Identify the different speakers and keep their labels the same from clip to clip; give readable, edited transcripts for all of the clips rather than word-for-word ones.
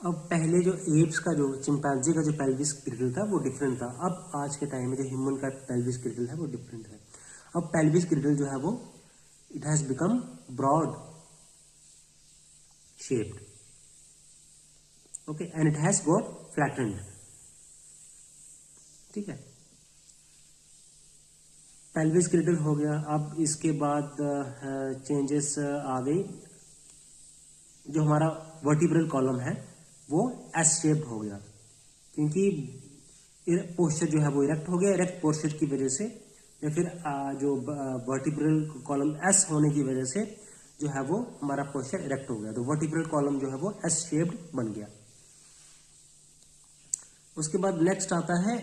Speaker 1: अब पहले जो एप्स का जो चिंपैंजी का जो पेल्विस ग्रिडल था वो डिफरेंट था। अब आज के टाइम में जो ह्यूमन का पेल्विस ग्रिडल है वो डिफरेंट है। अब पेल्विस ग्रिडल जो है वो it has become broad shaped, okay, and it has got flattened. ठीक है, पेल्विस ग्रिडल हो गया। अब इसके बाद चेंजेस आ गई। जो हमारा वर्टिब्रल कॉलम है वो एस शेप्ड हो गया, क्योंकि पोस्चर जो है वो इरेक्ट हो गया। इरेक्ट पोस्चर की वजह से या फिर जो वर्टिब्रल कॉलम एस होने की वजह से जो है वो हमारा पोस्चर इरेक्ट हो गया, तो वर्टिब्रल कॉलम जो है वो एस शेप्ड बन गया। उसके बाद नेक्स्ट आता है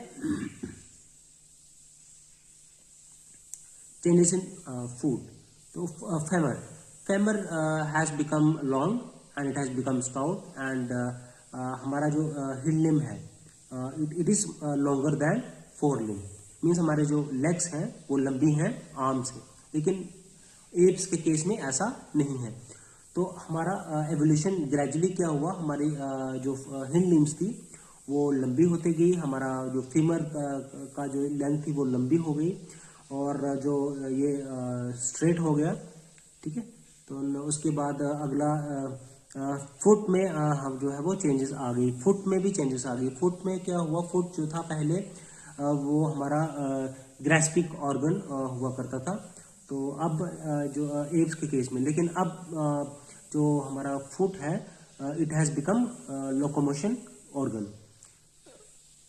Speaker 1: चेंजेस इन फूड। तो femur has become long and it has become stout, and हमारा जो हिल लिम्ब है it is longer than fore limb. Means हमारे जो लेग्स हैं वो लंबी हैं आर्म से, लेकिन एप्स के केस में ऐसा नहीं है। तो हमारा एवोल्यूशन ग्रेजुअली क्या हुआ, हमारी जो हिंड लिम्स थी वो लंबी होती गई, हमारा जो फीमर का जो लेंथ थी वो लंबी हो गई, और जो ये स्ट्रेट हो गया। ठीक है, तो उसके बाद अगला फुट में हम जो है वो चेंजेस आ गई। फुट में भी चेंजेस आ गई। फुट में क्या हुआ, फुट जो था पहले वो हमारा ग्रेस्पिक ऑर्गन हुआ करता था, तो अब जो एप्स के केस में, लेकिन अब जो हमारा फुट है it has become locomotion organ.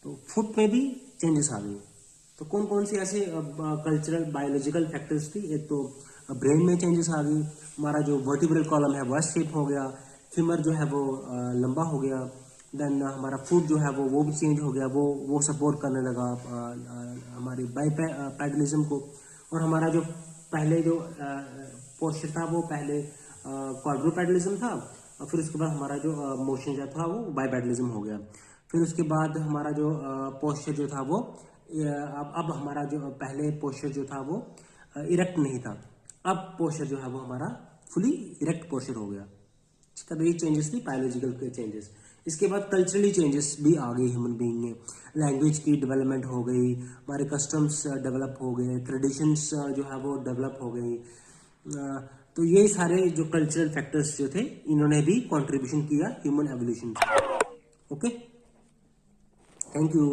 Speaker 1: तो फुट में भी चेंजेस आ गई। तो कौन कौन सी ऐसे कल्चरल बायोलॉजिकल फैक्टर्स थी, एक तो ब्रेन में चेंजेस आ गई, हमारा जो वर्टिब्रल कॉलम है वो एस शेप हो गया, फीमर जो है वो लंबा हो गया, देन हमारा फुट जो है वो भी चेंज हो गया, वो सपोर्ट करने लगा हमारी बाइपेडलिज्म को। और हमारा जो पहले जो पोस्चर था वो पहले क्वाड्रूपेडलिज्म था, और फिर उसके बाद हमारा जो मोशन जो था वो बाइपेडलिज्म हो गया। फिर उसके बाद हमारा जो पोस्चर जो था वो अब हमारा जो पहले पोस्चर जो था वो इरेक्ट नहीं था, अब पोस्चर जो है वो हमारा फुली इरेक्ट पोस्चर हो गया। इसका तो ये चेंजेस थी बायोलॉजिकल के चेंजेस। इसके बाद कल्चरली चेंजेस भी आ गए ह्यूमन बीइंग में। लैंग्वेज की डेवलपमेंट हो गई, हमारे कस्टम्स डेवलप हो गए, ट्रेडिशंस जो है वो डेवलप हो गई। तो ये सारे जो कल्चरल फैक्टर्स जो थे इन्होंने भी कंट्रीब्यूशन किया human evolution. Okay, thank you.